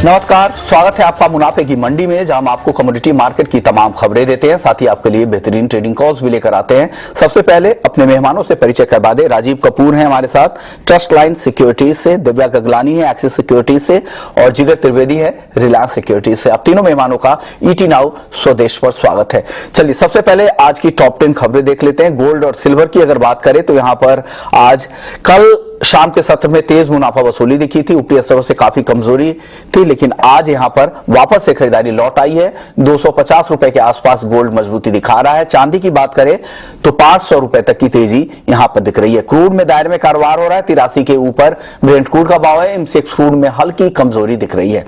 नमस्कार, स्वागत है आपका मुनाफे की मंडी में, जहां हम आपको कमोडिटी मार्केट की तमाम खबरें देते हैं, साथ ही आपके लिए बेहतरीन ट्रेडिंग कॉल्स भी लेकर आते हैं। सबसे पहले अपने मेहमानों से परिचय करवा दें। राजीव कपूर हैं हमारे साथ ट्रस्ट लाइन सिक्योरिटीज से, दिव्या गगलानी है एक्सिस सिक्योरिटीज से और जिगर त्रिवेदी है रिलायंस सिक्योरिटीज से। अब तीनों मेहमानों का ईटी नाउ स्वदेश पर स्वागत है। चलिए सबसे पहले आज की टॉप 10 खबरें देख लेते हैं। गोल्ड और सिल्वर की अगर बात करें तो यहां पर आज कल शाम के सत्र में तेज मुनाफा वसूली दिखी थी, ऊपरी स्तरों से काफी कमजोरी थी, लेकिन आज यहां पर वापस से खरीदारी लौट आई है। 250 रुपए के आसपास गोल्ड मजबूती दिखा रहा है। चांदी की बात करें तो 500 रुपए तक की तेजी यहां पर दिख रही है। क्रूड में दायरे में कारोबार हो रहा है, 83 के ऊपर ब्रेंट क्रूड का भाव है। एमसीएक्स क्रूड में हल्की कमजोरी दिख रही है।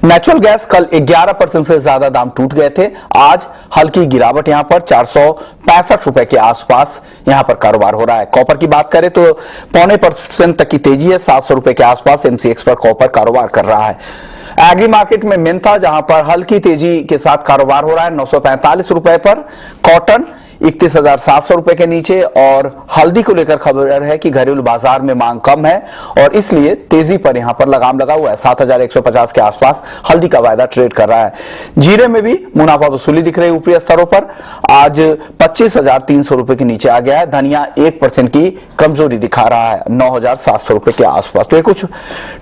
नेचुरल गैस कल 11% से ज्यादा दाम टूट गए थे, आज हल्की गिरावट यहां पर 465 रुपए के आसपास यहां पर कारोबार हो रहा है। कॉपर की बात करें तो 0.25% तक की तेजी है, 700 रुपए के आसपास एमसीएक्स पर कॉपर कारोबार कर रहा है। एग्री मार्केट में मेंथा जहां पर हल्की तेजी के साथ कारोबार हो रहा है 945 रुपए पर, कॉटन 31,700 रुपए के नीचे, और हल्दी को लेकर खबर है कि घरेलू बाजार में मांग कम है और इसलिए तेजी पर यहां पर लगाम लगा हुआ है। 7,150 के आसपास हल्दी का वायदा ट्रेड कर रहा है। जीरे में भी मुनाफा वसूली दिख रही है ऊपरी स्तरों पर, आज 25,300 रुपए के नीचे आ गया है। धनिया 1% की कमजोरी दिखा रहा है, 9,700 रुपए के आसपास। तो ये कुछ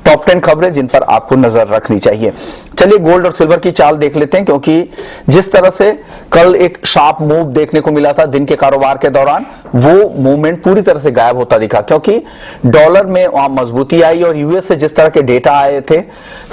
टॉप 10 खबरें जिन पर आपको नजर रखनी चाहिए। चलिए गोल्ड और सिल्वर की चाल देख लेते हैं, क्योंकि जिस तरह से कल एक शार्प मूव देखने को मिला था दिन के कारोबार के दौरान, वो मूवमेंट पूरी तरह से गायब होता दिखा, क्योंकि डॉलर में वहां मजबूती आई और यूएस से जिस तरह के डेटा आए थे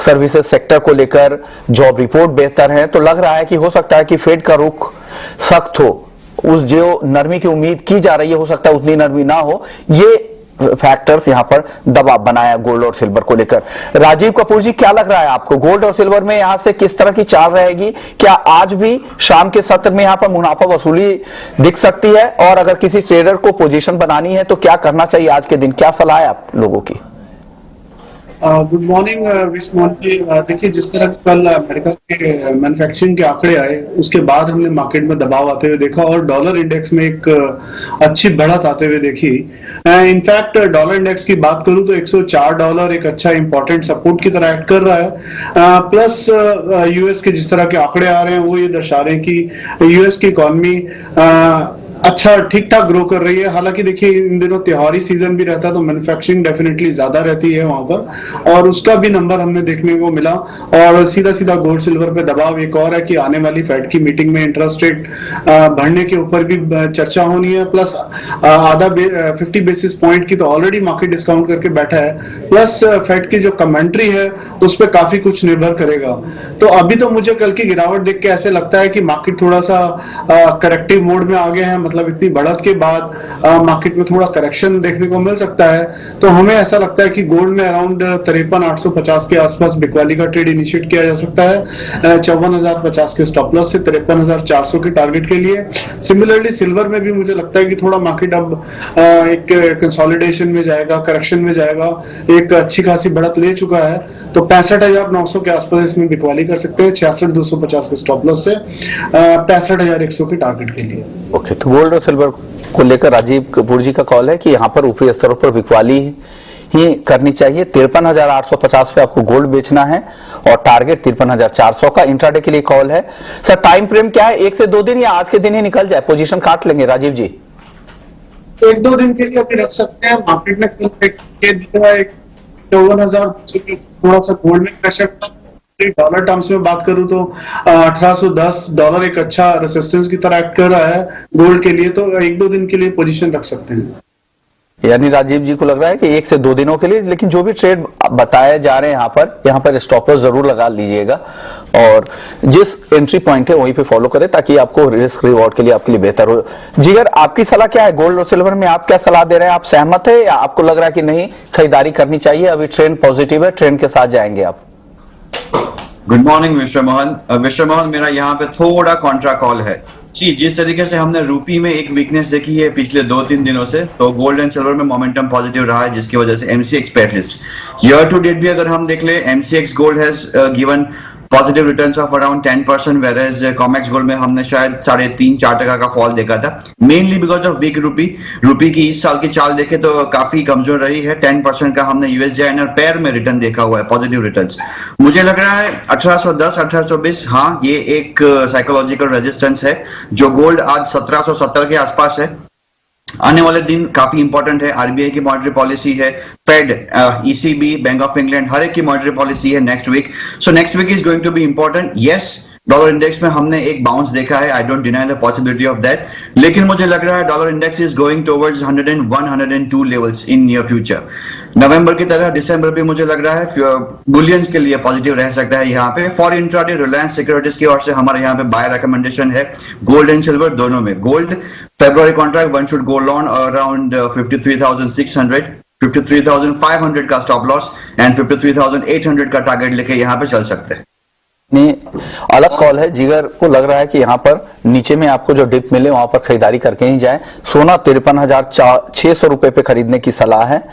सर्विसेज सेक्टर को लेकर, जॉब रिपोर्ट बेहतर है, तो लग रहा है कि हो सकता है कि फेड का रुख सख्त हो। उस जो नरमी की उम्मीद की जा रही है, हो सकता है उतनी नरमी ना हो। ये फैक्टर्स यहां पर दबाव बनाया गोल्ड और सिल्वर को लेकर। राजीव कपूर जी, क्या लग रहा है आपको गोल्ड और सिल्वर में यहां से किस तरह की चाल रहेगी? क्या आज भी शाम के सत्र में यहां पर मुनाफा वसूली दिख सकती है? और अगर किसी ट्रेडर को पोजीशन बनानी है तो क्या करना चाहिए आज के दिन? क्या सलाह है आप लोगों की? Good morning Vishnu ji. देखिए, जिस तरह कल अमेरिका के मैन्युफैक्चरिंग के आंकड़े आए, उसके बाद हमने मार्केट में दबाव आते हुए देखा और डॉलर इंडेक्स में एक अच्छी बढ़त आते हुए देखी। इनफैक्ट डॉलर इंडेक्स की बात करूं तो $104 एक अच्छा इंपॉर्टेंट सपोर्ट की तरह एक्ट कर रहा है। प्लस यूएस के जिस तरह के आंकड़े आ रहे हैं वो ये दर्शा रहे हैं कि यूएस की इकोनॉमी अच्छा ठीक ठाक ग्रो कर रही है। हालांकि देखिए, इन दिनों त्योहारी सीजन भी रहता है तो मैन्युफैक्चरिंग डेफिनेटली ज्यादा रहती है वहां पर, और उसका भी नंबर हमने देखने को मिला। और सीधा सीधा गोल्ड सिल्वर पे दबाव एक और है कि आने वाली फेड की मीटिंग में इंटरेस्ट रेट बढ़ने के ऊपर भी चर्चा होनी है। प्लस आधा 50 बेसिस पॉइंट की तो ऑलरेडी मार्केट डिस्काउंट करके बैठा है, प्लस फेड की जो कमेंट्री है उस पर काफी कुछ निर्भर करेगा। तो अभी तो मुझे कल की गिरावट देख के ऐसे लगता है कि मार्केट थोड़ा सा करेक्टिव मोड में आ गए हैं। मतलब इतनी बढ़त के बाद मार्केट में थोड़ा करेक्शन देखने को मिल सकता है। तो हमें ऐसा लगता है कि गोल्ड में अराउंड 53,850 के आसपास बिकवाली का ट्रेड इनिशिएट किया जा सकता है, 54,050 के स्टॉप लॉस से 53,400 के टारगेट के लिए। सिमिलरली सिल्वर में भी मुझे लगता है कि थोड़ा मार्केट अब एक कंसोलिडेशन में जाएगा, करेक्शन में जाएगा। एक अच्छी खासी बढ़त ले चुका है, तो 65,900 के आसपास इसमें बिकवाली कर सकते हैं, 66,250 के स्टॉप लॉस से 65,100 के टारगेट के लिए। ओके, तो गोल्ड और सिल्वर को लेकर राजीव कपूर जी का कॉल है कि यहां पर ऊपरी स्तरों पर बिकवाली ही करनी चाहिए। 53,850 पे आपको गोल्ड बेचना है और टारगेट 53,400 का। इंट्राडे के लिए कॉल है। सर, टाइम फ्रेम क्या है? 1 से 2 दिन या आज के दिन ही निकल जाए? पोजीशन काट लेंगे राजीव जी? 1-2 दिन के लिए अभी रख सकते हैं। मार्केट में 54,000 थोड़ा सा गोल्ड में प्रेशर था। डॉलर टर्म्स में बात करूं तो $1,810 एक अच्छा रेसिस्टेंस की तरह एक्ट कर रहा है गोल्ड के लिए, तो 1-2 दिन के लिए पोजीशन रख सकते हैं। यानी राजीव जी को लग रहा है कि 1 से 2 दिनों के लिए, लेकिन जो भी ट्रेड बताए जा रहे हैं यहाँ पर स्टॉपर्स जरूर लगा लीजिएगा और जिस एंट्री पॉइंट है वहीं पे फॉलो करें ताकि आपको रिस्क रिवॉर्ड के लिए आपके लिए बेहतर हो। जिगर, आपकी सलाह क्या है गोल्ड और सिल्वर में? आप क्या सलाह दे रहे हैं? आप सहमत है या आपको लग रहा है कि नहीं खरीदारी करनी चाहिए, अभी ट्रेंड पॉजिटिव है, ट्रेंड के साथ जाएंगे आप? Good morning mister Mohan. Mister Mohan, मेरा यहाँ पे थोड़ा कॉन्ट्रा कॉल है जी। जिस तरीके से हमने रूपी में एक वीकनेस देखी है पिछले 2-3 दिनों से, तो गोल्ड एंड सिल्वर में मोमेंटम पॉजिटिव रहा है, जिसकी वजह से एमसीएक्स पे एटलीस्ट ईयर टू डेट भी अगर हम देख ले, MCX gold has given positive returns of around 10%, वेरेज COMEX gold में हमने शायद 3.5-4% का फॉल देखा था, मेनली बिकॉज ऑफ वीक रूपी की इस साल की चाल देखे तो काफी कमजोर रही है। 10% का हमने यूएसडी पेयर में रिटर्न देखा हुआ है, पॉजिटिव रिटर्न्स। मुझे लग रहा है 1810 1820, हाँ ये एक साइकोलॉजिकल रेजिस्टेंस है। जो गोल्ड आज 1770 के आसपास है, आने वाले दिन काफी इंपॉर्टेंट है। आरबीआई की मॉनेटरी पॉलिसी है, Fed, ECB, Bank of England, हर एक की मॉनेटरी पॉलिसी है next week. So next week is going to be important. Yes, dollar index में हमने एक बाउंस देखा है, I don't deny the possibility of that, लेकिन मुझे लग रहा है dollar index is going towards 101 102 levels in near future. नवंबर की तरह दिसंबर भी मुझे लग रहा है बुलियंस के लिए पॉजिटिव रह सकता है। यहाँ पे फॉर इंट्राडे रिलायंस सिक्योरिटीज की ओर से हमारे यहाँ पे बाय रिकमेंडेशन है गोल्ड एंड सिल्वर दोनों में। Gold February contract one should go long around 53,600, 53,500 का स्टॉप लॉस एंड 53,800 का टारगेट लेके यहाँ पे चल सकते हैं। नहीं, अलग कॉल है। जिगर को लग रहा है कि यहाँ पर नीचे में आपको जो डिप मिले वहां पर खरीदारी करके ही जाए। सोना 53,600 रुपए पे खरीदने की सलाह है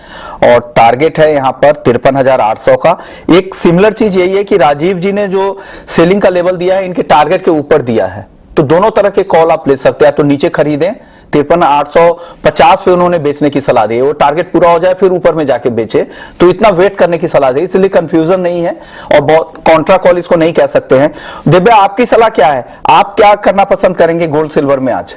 और टारगेट है यहाँ पर 53,800 का। एक सिमिलर चीज यही है कि राजीव जी ने जो सेलिंग का लेवल दिया है इनके टारगेट के ऊपर दिया है, तो दोनों तरह के कॉल आप ले सकते हैं। तो नीचे खरीदें, 53,850 पे उन्होंने बेचने की सलाह दी है, वो टारगेट पूरा हो जाए फिर ऊपर में जाके बेचे, तो इतना वेट करने की सलाह दी, इसलिए कंफ्यूजन नहीं है और बहुत कॉन्ट्रा कॉल इसको नहीं कह सकते हैं। दिव्या, आपकी सलाह क्या है? आप क्या करना पसंद करेंगे गोल्ड सिल्वर में आज?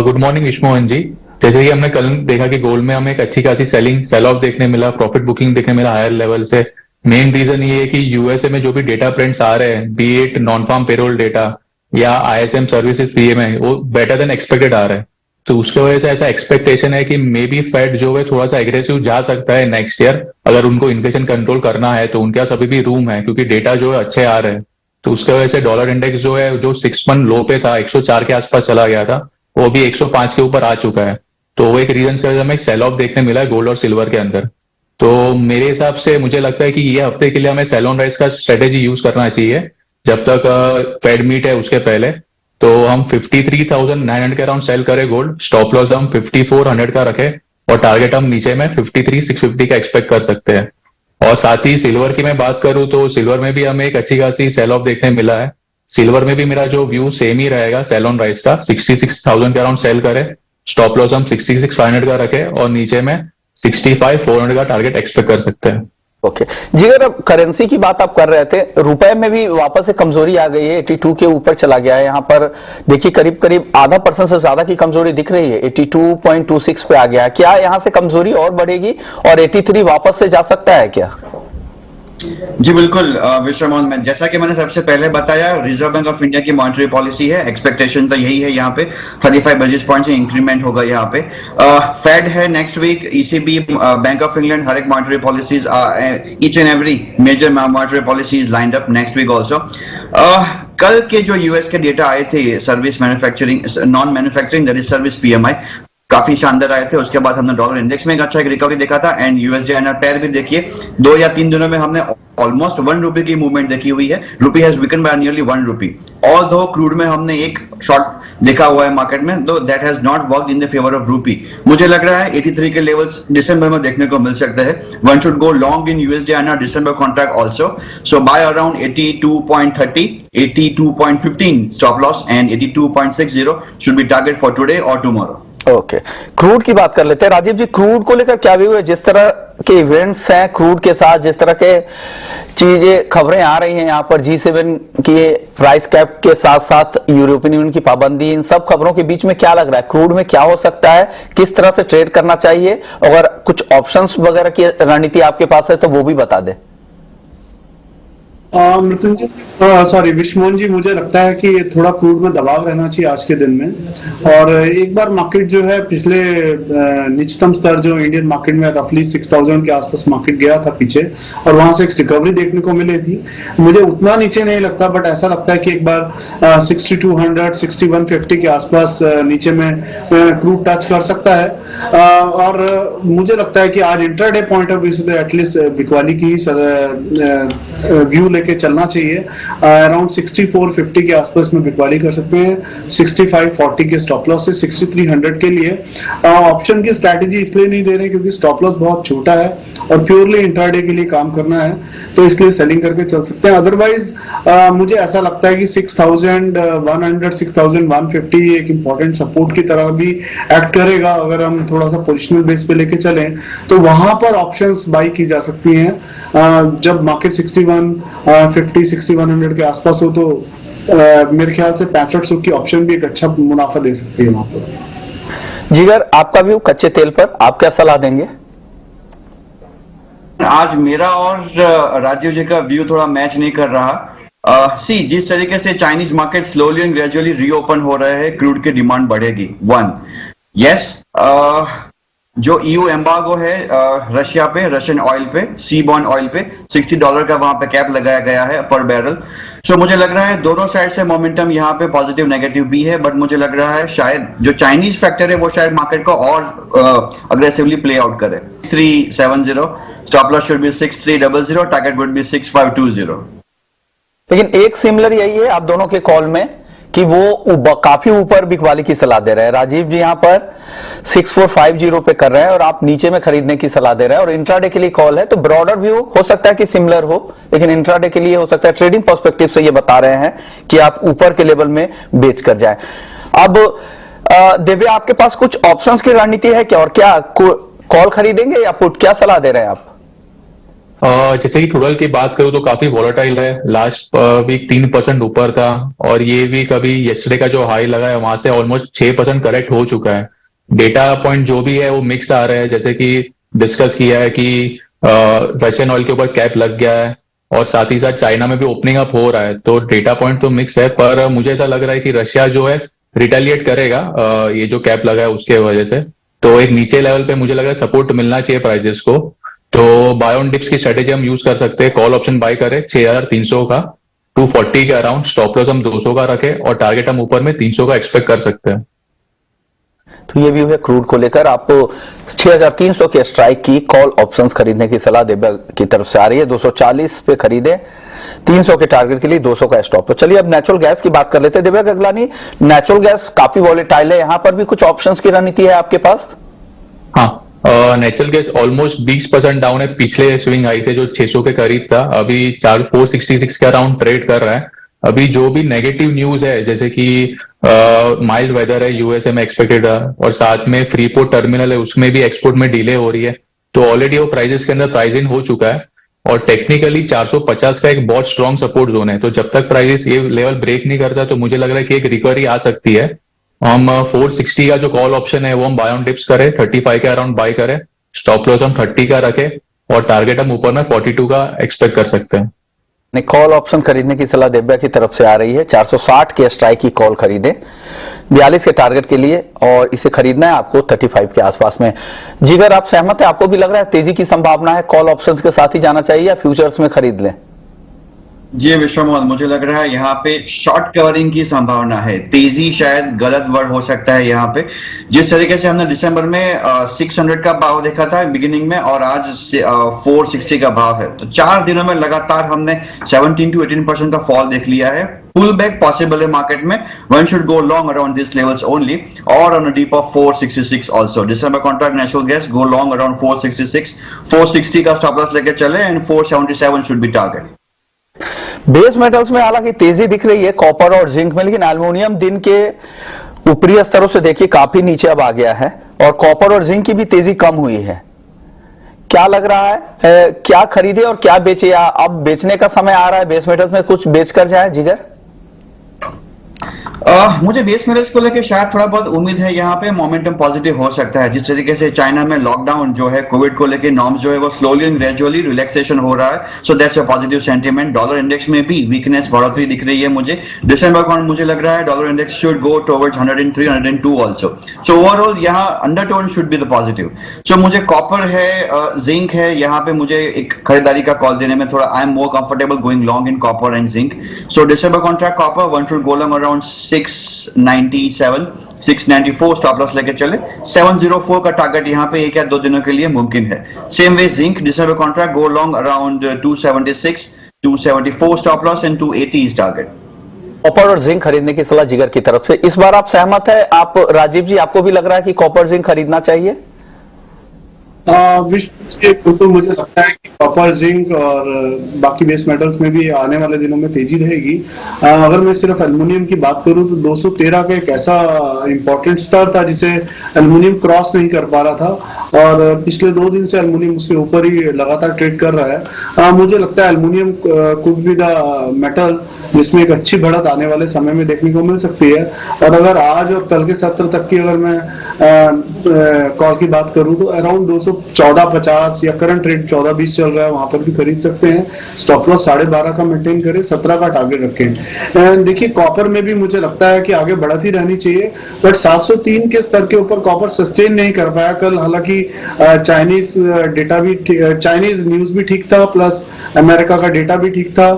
गुड मॉर्निंग विश्वमोहन जी। जैसे कि हमने कल देखा कि गोल्ड में हमें एक अच्छी खासी सेल ऑफ देखने मिला, प्रॉफिट बुकिंग देखने मिला हायर लेवल से। मेन रीजन ये है कि यूएसए में जो भी डेटा प्रिंट्स आ रहे हैं, be it non farm payroll data या आईएसएम सर्विसेज पीएमआई, वो बेटर देन एक्सपेक्टेड आ रहा है। तो उसके वजह से ऐसा एक्सपेक्टेशन है कि मे बी फेड जो है थोड़ा सा एग्रेसिव जा सकता है नेक्स्ट ईयर। अगर उनको इन्फ्लेशन कंट्रोल करना है तो उनके पास अभी भी रूम है, क्योंकि डेटा जो है अच्छे आ रहे हैं। तो उसके वजह से डॉलर इंडेक्स जो है, जो 6 मंथ लो पे था, 104 के आसपास चला गया था, वो अभी 105 के ऊपर आ चुका है। तो वो एक रीजन से हमें सेल ऑफ देखने मिला है गोल्ड और सिल्वर के अंदर। तो मेरे हिसाब से मुझे लगता है कि ये हफ्ते के लिए हमें सेल ऑन राइज का स्ट्रेटेजी यूज करना चाहिए जब तक फेड मीट है उसके पहले। तो हम 53,900 के अराउंड सेल करें गोल्ड, स्टॉप लॉस हम 5400 का रखें और टारगेट हम नीचे में 53,650 का एक्सपेक्ट कर सकते हैं। और साथ ही सिल्वर की मैं बात करूं तो सिल्वर में भी हमें एक अच्छी खासी सेल ऑफ देखने मिला है। सिल्वर में भी मेरा जो व्यू सेम ही रहेगा सेल ऑन राइज का, 66,000 के अराउंड सेल करें, स्टॉप लॉस हम 66,500 का रखें और नीचे में 65,400 का टारगेट एक्सपेक्ट कर सकते हैं। ओके जी, अगर अब करेंसी की बात आप कर रहे थे, रुपए में भी वापस से कमजोरी आ गई है, 82 के ऊपर चला गया है। यहाँ पर देखिए करीब करीब आधा % से ज्यादा की कमजोरी दिख रही है, 82.26 पे आ गया है। क्या यहाँ से कमजोरी और बढ़ेगी और 83 वापस से जा सकता है क्या? जी बिल्कुल विश्वमोहन, में जैसा कि मैंने सबसे पहले बताया, रिजर्व बैंक ऑफ इंडिया की मॉनेटरी पॉलिसी है, एक्सपेक्टेशन तो यही है यहाँ पे 35 बेसिस पॉइंट से इंक्रीमेंट होगा यहाँ पे। फेड है next week, ECB, Bank of England, हर एक monetary policies, each and every major monetary policies lined up next week also. कल के जो यूएस के डेटा आए थे service manufacturing, non manufacturing that is service PMI, काफी शानदार आए थे। उसके बाद हमने डॉलर इंडेक्स में एक अच्छा एक रिकवरी देखा था एंड यूएसडी आईएनआर पेयर भी देखिए 2 या 3 दिनों में हमने ऑलमोस्ट 1 रुपए की मूवमेंट देखी हुई है। Rupee has weaken by nearly 1 rupee. Although crude में हमने एक शॉर्ट देखा हुआ है मार्केट में, दो that has not worked in the favour of rupee. मुझे लग रहा है 83 के लेवल्स दिसंबर में देखने को मिल सकते हैं। One should go long in USD INR December contract also, so by around 82.30, 82.15 stop loss and 82.60 should be target for today और टुमारो। ओके, क्रूड की बात कर लेते हैं। राजीव जी, क्रूड को लेकर क्या व्यू है? जिस तरह के इवेंट्स हैं क्रूड के साथ, जिस तरह के चीजें खबरें आ रही हैं यहाँ पर, G7 की प्राइस कैप के साथ साथ यूरोपियन यूनियन की पाबंदी, इन सब खबरों के बीच में क्या लग रहा है क्रूड में क्या हो सकता है? किस तरह से ट्रेड करना चाहिए? अगर कुछ ऑप्शंस वगैरह की रणनीति आपके पास है तो वो भी बता दें। मृत्युंजय, सॉरी विश्वमोहन जी, मुझे लगता है कि थोड़ा क्रूड में दबाव रहना चाहिए आज के दिन में। और एक बार मार्केट जो है पिछले निचतम स्तर जो इंडियन मार्केट में रफली 6000 के आसपास मार्केट गया था पीछे, और वहां से एक रिकवरी देखने को मिली थी। मुझे उतना नीचे नहीं लगता, बट ऐसा लगता है कि एक बार 6200 6150 के आसपास नीचे में क्रूड टच कर सकता है। और मुझे लगता है कि आज इंटरडे पॉइंट ऑफ व्यू से एटलीस्ट बिकवाली की व्यू लेके चलना चाहिए। अराउंड 6450 के आसपास में बिकवाली कर सकते हैं। 6540 के स्टॉप लॉस से 6300 के लिए ऑप्शन की स्ट्रैटेजी इसलिए नहीं दे रहे क्योंकि स्टॉप लॉस बहुत छोटा है और प्योरली इंट्राडे के लिए काम करना है, तो इसलिए सेलिंग करके चल सकते हैं। अदरवाइज मुझे ऐसा लगता है कि 6100 6150 एक इंपॉर्टेंट सपोर्ट की तरह भी एक्ट करेगा। अगर हम थोड़ा सा पोजिशनल बेस पे लेके चलें तो वहां पर ऑप्शंस बाई की जा सकती हैं। जब मार्केट 6150 6100 के आसपास हो तो मेरे ख्याल से 6500 की ऑप्शन भी एक अच्छा मुनाफा दे सकती है वहां पर। जिगर, आपका व्यू कच्चे तेल पर आप क्या सलाह देंगे? आज मेरा और राजीव जी का व्यू थोड़ा मैच नहीं कर रहा। जिस तरीके से Chinese market slowly and gradually reopen हो रहे हैं, क्रूड की डिमांड बढ़ेगी। जो ईयू एम्बार्गो है रशिया पे, रशियन ऑयल पे, सीबॉर्न ऑयल पे $60 का वहां पे कैप लगाया गया है पर बैरल। सो मुझे लग रहा है दोनों साइड से मोमेंटम यहाँ पे पॉजिटिव नेगेटिव भी है, बट मुझे लग रहा है शायद जो चाइनीज फैक्टर है वो शायद मार्केट को और अग्रेसिवली प्ले आउट करे। 370 stop loss should be 6300, target would be 6520। लेकिन एक सिमिलर यही है आप दोनों के कॉल में कि वो काफी ऊपर बिकवाली की सलाह दे रहे हैं। राजीव जी यहां पर 6450 पे कर रहे हैं और आप नीचे में खरीदने की सलाह दे रहे हैं और इंट्राडे के लिए कॉल है, तो ब्रॉडर व्यू हो सकता है कि सिमिलर हो, लेकिन इंट्राडे के लिए हो सकता है ट्रेडिंग पर्सपेक्टिव से ये बता रहे हैं कि आप ऊपर के लेवल में बेच कर जाए। अब दिव्या, आपके पास कुछ ऑप्शंस की रणनीति है क्या, और क्या कॉल खरीदेंगे या पुट, क्या सलाह दे रहे हैं आप? जैसे कि क्रूड की बात करूं तो काफी वॉलेटाइल है। लास्ट वीक 3% ऊपर था और ये वीक अभी येस्टरडे का जो हाई लगा है वहां से ऑलमोस्ट 6% करेक्ट हो चुका है। डेटा पॉइंट जो भी है वो मिक्स आ रहा है, जैसे कि डिस्कस किया है कि रशियन ऑयल के ऊपर कैप लग गया है और साथ ही साथ चाइना में भी ओपनिंग अप हो रहा है, तो डेटा पॉइंट तो मिक्स है। पर मुझे ऐसा लग रहा है कि रशिया जो है रिटेलिएट करेगा ये जो कैप लगा है उसके वजह से, तो एक नीचे लेवल पे मुझे लग रहा है सपोर्ट मिलना चाहिए प्राइजेस को। तो बाय ऑन डिप्स की स्ट्रेटेजी हम यूज कर सकते हैं। कॉल ऑप्शन बाय करें 6300 का 240 के अराउंड, स्टॉप लॉस हम 200 का रखें और टारगेट हम ऊपर में 300 का एक्सपेक्ट कर सकते हैं। तो ये व्यू है क्रूड को लेकर। आपको 6300 के स्ट्राइक की कॉल ऑप्शंस खरीदने की सलाह दिव्या की तरफ से आ रही है। 240 पे खरीदे, 300 के टारगेट के लिए 200 का स्टॉप। तो चलिए अब नेचुरल गैस की बात कर लेते हैं। दिव्या गगलानी, नेचुरल गैस काफी वॉलेटाइल है, यहां पर भी कुछ ऑप्शंस की रणनीति है आपके पास? हाँ, नेचुरल गैस ऑलमोस्ट 20% डाउन है पिछले स्विंग हाई से जो 600 के करीब था, अभी 466 के अराउंड ट्रेड कर रहा है। अभी जो भी नेगेटिव न्यूज है जैसे कि माइल्ड वेदर है यूएसए में एक्सपेक्टेड है और साथ में फ्रीपोर्ट टर्मिनल है उसमें भी एक्सपोर्ट में डिले हो रही है, तो ऑलरेडी वो प्राइजेस के अंदर प्राइस इन हो चुका है और टेक्निकली 450 का एक बहुत स्ट्रॉन्ग सपोर्ट जोन है। तो जब तक प्राइजेस ये लेवल ब्रेक नहीं करता तो मुझे लग रहा है कि एक रिकवरी आ सकती है। हम 460 का जो कॉल ऑप्शन है वो हम बाय ऑन डिप्स करें, 35 के अराउंड बाय करें, स्टॉप लॉस हम 30 का रखें और टारगेट हम ऊपर में 42 का एक्सपेक्ट कर सकते हैं। कॉल ऑप्शन खरीदने की सलाह दिव्या की तरफ से आ रही है। 460 के स्ट्राइक की कॉल खरीदें 42 के टारगेट के लिए और इसे खरीदना है आपको 35 के आसपास में। जिगर, आप सहमत है? आपको भी लग रहा है तेजी की संभावना है, कॉल ऑप्शंस के साथ ही जाना चाहिए या फ्यूचर्स में खरीद लें? जी विश्वमोहन, मुझे लग रहा है यहाँ पे शॉर्ट कवरिंग की संभावना है। तेजी शायद गलत वर्ड हो सकता है यहाँ पे। जिस तरीके से हमने दिसंबर में 600 का भाव देखा था बिगिनिंग में और आज 460 का भाव है, तो 4 दिनों में लगातार हमने 17 to 18% का फॉल देख लिया है। पुल बैक पॉसिबल है मार्केट में। One should go long around this levels only और on a dip of 466 also. December contract natural gas go long around 466, 460 का स्टॉप लॉस लेके चले and 477 should be target. Base metals में हालांकि तेजी दिख रही है कॉपर और जिंक में, लेकिन एल्युमिनियम दिन के ऊपरी स्तरों से देखिए काफी नीचे अब आ गया है और कॉपर और जिंक की भी तेजी कम हुई है। क्या लग रहा है क्या खरीदे और क्या बेचे, या अब बेचने का समय आ रहा है बेस मेटल्स में, कुछ बेच कर जाए? जिगर, मुझे बेस मेटल्स को लेकर शायद थोड़ा बहुत उम्मीद है, यहाँ पे मोमेंटम पॉजिटिव हो सकता है। जिस तरीके से चाइना में लॉकडाउन जो है कोविड को लेकर नॉर्म्स जो है वो स्लोली एंड ग्रेजुअली रिलैक्सेशन हो रहा है, so that's a positive sentiment. Dollar index में भी वीकनेस बढ़ोतरी दिख रही है मुझे। दिसंबर का मुझे लग रहा है dollar index should go towards 103 102 also, so overall यहाँ undertone should be the positive. So मुझे कॉपर है, जिंक है, यहाँ पे मुझे एक खरीदारी का कॉल देने में थोड़ा I am more comfortable going long in copper and zinc. So December contract copper one should go long around 697 694 stop loss लेके चले। 704 का टारगेट यहाँ पे 1 या 2 दिनों के लिए मुमकिन है। Same way zinc December contract go long around 276 274 stop loss and 280 is target. Copper और जिंक खरीदने की सलाह जिगर की तरफ से। इस बार आप सहमत है? आप राजीव जी, आपको भी लग रहा है कि कॉपर जिंक खरीदना चाहिए? विश्व के तो मुझे लगता है कि कॉपर जिंक और बाकी बेस मेटल्स में भी आने वाले दिनों में तेजी रहेगी। अगर मैं सिर्फ एल्युमिनियम की बात करूं तो 213 का एक ऐसा इंपॉर्टेंट स्तर था जिसे एल्युमिनियम क्रॉस नहीं कर पा रहा था और पिछले 2 दिन से एल्युमिनियम उसके ऊपर ही लगातार ट्रेड कर रहा है। मुझे लगता है aluminium could be the metal जिसमें एक अच्छी बढ़त आने वाले समय में देखने को मिल सकती है। और अगर आज और कल के सत्र तक की अगर मैं कॉल की बात करूं तो अराउंड 214.50 या करंट रेट 14.20 चल रहा है, वहां पर भी खरीद सकते हैं। स्टॉप लॉस 12.5 का मेंटेन करें, 17 का टारगेट रखें। देखिए कॉपर में भी मुझे लगता है कि आगे बढ़त ही रहनी चाहिए, बट 703 के स्तर के ऊपर कॉपर सस्टेन नहीं कर पाया कल। हालांकि चाइनीज डेटा भी, चाइनीज न्यूज भी ठीक था, प्लस अमेरिका का डेटा भी ठीक था,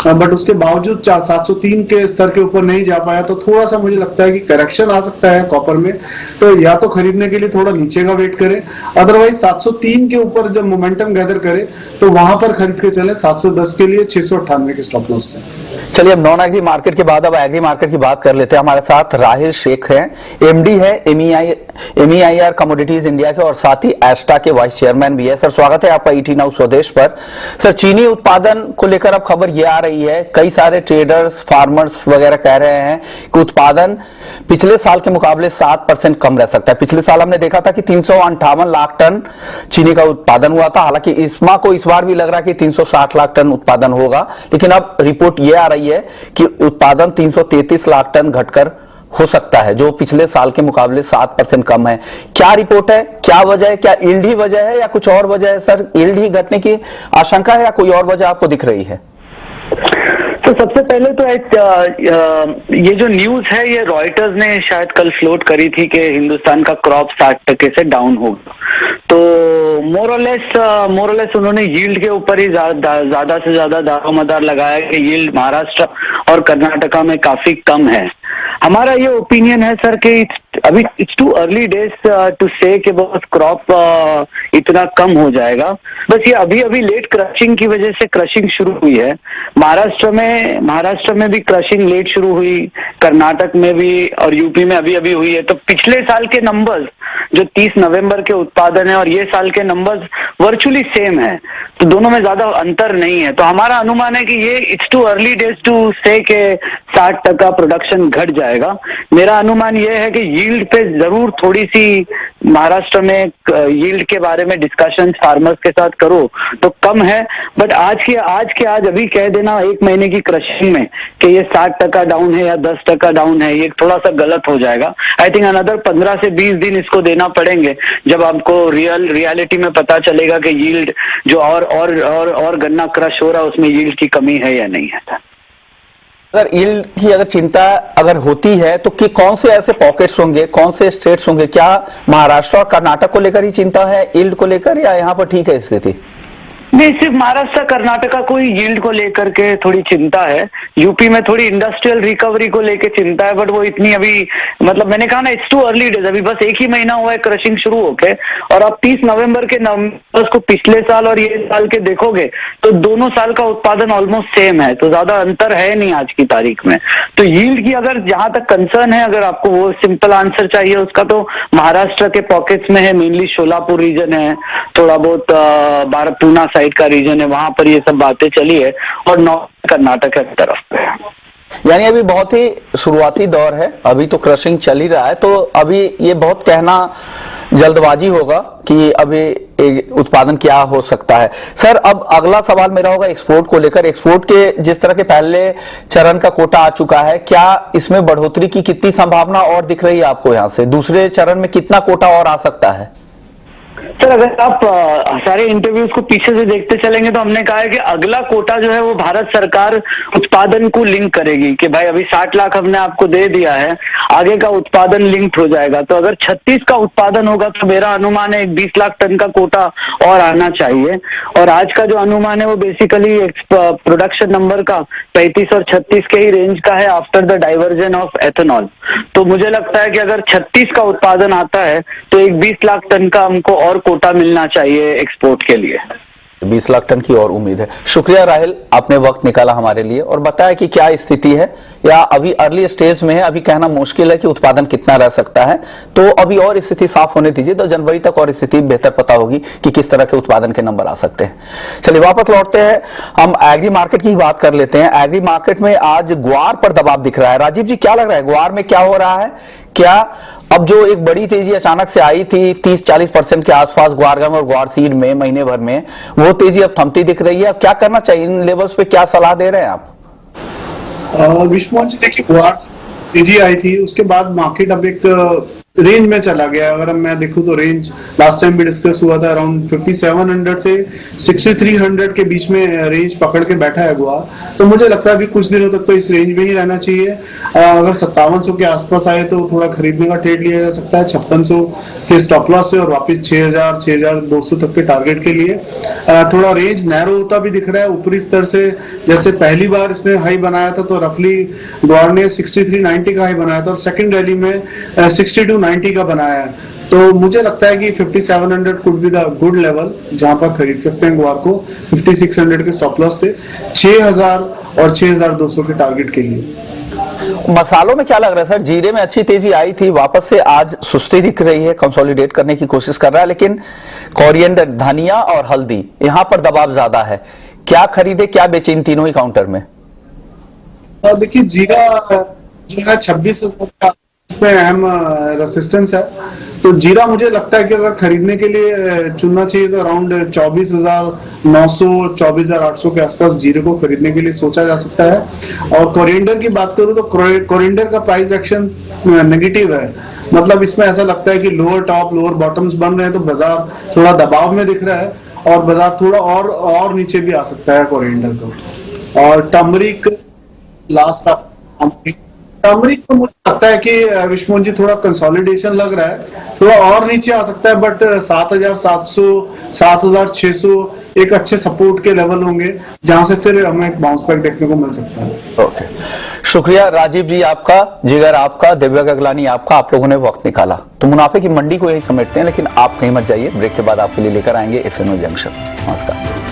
बट उसके बावजूद 703 के स्तर के ऊपर नहीं जा पाया। तो थोड़ा सा मुझे लगता है कि करेक्शन आ सकता है कॉपर में, तो या तो खरीदने के लिए थोड़ा नीचे का वेट करें, अदरवाइज 703 के ऊपर जब मोमेंटम गैदर करे तो वहां पर खरीद के चले 710 के लिए 698 के स्टॉप लॉस से। चलिए अब नॉन एग्री मार्केट के बाद अब एग्री मार्केट की बात कर लेते हैं। हमारे साथ राहिल शेख हैं, एमडी है MEIR कमोडिटीज इंडिया के और साथ ही एस्टा के वाइस चेयरमैन भी है। सर स्वागत है आपका ईटी नाउ स्वदेश पर। सर चीनी उत्पादन को लेकर अब खबर यह आ रही है, कई सारे ट्रेडर्स, फार्मर्स वगैरह कह रहे हैं कि उत्पादन पिछले साल के मुकाबले 7% कम रह सकता है। पिछले साल हमने देखा था कि 358 लाख टन चीनी का उत्पादन हुआ था। हालांकि इस्मा को इस बार भी लग रहा है कि 360 लाख टन उत्पादन होगा, लेकिन अब रिपोर्ट यह आ रही है कि उत्पादन 333 लाख टन घटकर हो सकता है, जो पिछले साल के मुकाबले 7% कम है। क्या रिपोर्ट है, क्या वजह है? क्या यील्ड ही वजह है या कुछ और वजह है? सर यील्ड ही घटने की आशंका है या कोई और वजह आपको दिख रही है? तो सबसे पहले तो ये जो न्यूज है ये रॉयटर्स ने शायद कल फ्लोट करी थी कि हिंदुस्तान का क्रॉप 60% से डाउन होगा। तो मोरलेस उन्होंने यील्ड के ऊपर ही ज्यादा से ज्यादा दारोमदार लगाया कि यील्ड महाराष्ट्र और कर्नाटका में काफी कम है। हमारा ये ओपिनियन है सर कि अभी it's too early days to say कि बहुत क्रॉप इतना कम हो जाएगा। बस ये अभी अभी लेट क्रशिंग की वजह से क्रशिंग शुरू हुई है। महाराष्ट्र में भी क्रशिंग लेट शुरू हुई, कर्नाटक में भी और यूपी में अभी अभी हुई है। तो पिछले साल के नंबर्स जो 30 नवंबर के उत्पादन है और ये साल के नंबर्स वर्चुअली सेम है, तो दोनों में ज्यादा अंतर नहीं है। तो हमारा अनुमान है कि ये it's too early days to say के 60% प्रोडक्शन घट जाएगा। मेरा अनुमान ये है कि यील्ड पे जरूर थोड़ी सी महाराष्ट्र में यील्ड के बारे में डिस्कशन फार्मर्स के साथ करो तो कम है, बट आज अभी कह देना 1 महीने की क्रशिंग में कि ये 60% डाउन है या 10% डाउन है, ये थोड़ा सा गलत हो जाएगा। आई थिंक अनदर 15 से 20 दिन इसको देना पड़ेंगे, जब आपको रियलिटी में पता चलेगा कि यील्ड जो और गन्ना क्रश हो रहा है उसमें यील्ड की कमी है या नहीं है। अगर यील्ड की अगर चिंता अगर होती है तो कि कौन से ऐसे पॉकेट्स होंगे, कौन से स्टेट्स होंगे? क्या महाराष्ट्र और कर्नाटक को लेकर ही चिंता है यील्ड को लेकर, या यहाँ पर ठीक है स्थिति? नहीं, सिर्फ महाराष्ट्र कर्नाटका को ही यील्ड को लेकर के थोड़ी चिंता है। यूपी में थोड़ी इंडस्ट्रियल रिकवरी को लेकर चिंता है, बट वो इतनी अभी मतलब मैंने कहा ना इट्स टू अर्ली डेज, अभी बस 1 ही महीना हुआ है क्रशिंग शुरू होके, और अब 30 नवंबर के नंबर्स को पिछले साल और ये साल के देखोगे तो दोनों साल का उत्पादन ऑलमोस्ट सेम है, तो ज्यादा अंतर है नहीं आज की तारीख में। तो यील्ड की अगर जहां तक कंसर्न है, अगर आपको वो सिंपल आंसर चाहिए उसका, तो महाराष्ट्र के पॉकेट्स में है, मेनली शोलापुर रीजन है, थोड़ा बहुत पूना साइड का रीजन है, वहां पर ये सब बातें चली है, और नॉर्थ कर्नाटक की तरफ पे है। यानी अभी बहुत ही शुरुआती दौर है, अभी तो क्रशिंग चल ही रहा है, तो अभी ये बहुत कहना जल्दबाजी होगा कि अभी उत्पादन क्या हो सकता है। सर अब अगला सवाल मेरा होगा एक्सपोर्ट को लेकर। एक्सपोर्ट के जिस तरह के पहले चरण का कोटा आ चुका है, क्या इसमें बढ़ोतरी की कितनी संभावना और दिख रही है आपको? यहाँ से दूसरे चरण में कितना कोटा और आ सकता है? सर अगर आप सारे इंटरव्यूज को पीछे से देखते चलेंगे तो हमने कहा है कि अगला कोटा जो है वो भारत सरकार उत्पादन को लिंक करेगी कि भाई अभी 60 लाख हमने आपको दे दिया है, आगे का उत्पादन लिंक्ड हो जाएगा। तो अगर 36 का उत्पादन होगा तो मेरा अनुमान है 20 लाख टन का कोटा और आना चाहिए, और आज का जो अनुमान है वो बेसिकली प्रोडक्शन नंबर का 35 और 36 के ही रेंज का है after the diversion of ethanol. तो मुझे लगता है कि अगर 36 का उत्पादन आता है तो एक 20 लाख टन का हमको और कोटा मिलना चाहिए एक्सपोर्ट के लिए। 20 लाख टन की और उम्मीद है। शुक्रिया राहिल, आपने वक्त निकाला हमारे लिए और बताया कि क्या स्थिति है, या अभी अर्ली स्टेज में है, अभी कहना मुश्किल है कि उत्पादन कितना रह सकता है, तो अभी और स्थिति साफ होने दीजिए, तो जनवरी तक और स्थिति बेहतर पता होगी कि किस तरह के उत्पादन के नंबर आ सकते हैं। चलिए वापस लौटते हैं, हम एग्री मार्केट की बात कर लेते हैं। एग्री मार्केट में आज ग्वार पर दबाव दिख रहा है। राजीव जी, क्या लग रहा है ग्वार में क्या हो रहा है? क्या अब जो एक बड़ी तेजी अचानक से आई थी 30-40% के आसपास ग्वारगम और ग्वार सीड में महीने भर में, वो तेजी अब थमती दिख रही है। क्या करना चाहिए इन लेवल्स पे, क्या सलाह दे रहे हैं आप? विश्वमोहन जी, देखिए ग्वार तेजी आई थी, उसके बाद मार्केट अब एक रेंज में चला गया। अगर मैं देखूं तो रेंज लास्ट टाइम भी डिस्कस हुआ था, अराउंड 5700 से 6300 के बीच में रेंज पकड़ के बैठा है गुआ। तो मुझे लगता है अभी कुछ दिनों तक तो इस रेंज में ही रहना चाहिए। अगर 5700 के आसपास आए तो थोड़ा खरीदने का ट्रेड लिया जा सकता है 5600 के स्टॉप लॉस से, और वापस 6200 तक के टारगेट के लिए थोड़ा रेंज नैरो होता भी दिख रहा है ऊपरी स्तर से। जैसे पहली बार इसने हाई बनाया था तो रफली ग्वार ने 6390 का हाई बनाया था, और सेकंड रैली में 6290 का बनाया है। तो मुझे लगता है कि 5700 could be the good level जहां पर खरीद सकते हैं ग्वार को 5600 के स्टॉप लॉस से, 6000 और 6200 के टारगेट के लिए। मसालों में क्या लग रहा है सर? जीरे में अच्छी तेजी आई थी, वापस से आज सुस्ती दिख रही है, कंसोलिडेट करने की कोशिश कर रहा है, लेकिन कोरिएंडर, धनिया और हल्दी, यहां पर दबाव ज्यादा है। क्या खरीदे क्या बेचे इन तीनों ही काउंटर में? देखिए जीरा जो है 26,000 का इसमें अहम रेसिस्टेंस है। तो जीरा मुझे लगता है कि अगर खरीदने के लिए चुनना चाहिए तो अराउंड 24,900 24,800 के आसपास जीरे को खरीदने के लिए सोचा जा सकता है। और कोरिएंडर की बात करूं तो कोरिएंडर का प्राइस एक्शन नेगेटिव है, मतलब इसमें ऐसा लगता है कि लोअर टॉप लोअर बॉटम्स बन रहे हैं, तो बाजार थोड़ा दबाव में दिख रहा है और बाजार थोड़ा और नीचे भी आ सकता है कोरिएंडर को। और टर्मरिक लास्ट टर्मरिक को मुझे लगता है कि विश्वमोहन जी थोड़ा कंसोलिडेशन लग रहा है, थोड़ा और नीचे आ सकता है, बट 7,700 7,600 एक अच्छे सपोर्ट के लेवल होंगे जहां से फिर हमें एक बाउंस बैक देखने को मिल सकता है। ओके, शुक्रिया राजीव जी आपका, जिगर आपका, दिव्या गगलानी आपका, आप लोगों ने वक्त निकाला। तो मुनाफे की मंडी को यही समेटते हैं, लेकिन आप कहीं मत जाइए, ब्रेक के बाद आपके लिए लेकर आएंगे एफएनओ जंक्शन। नमस्कार।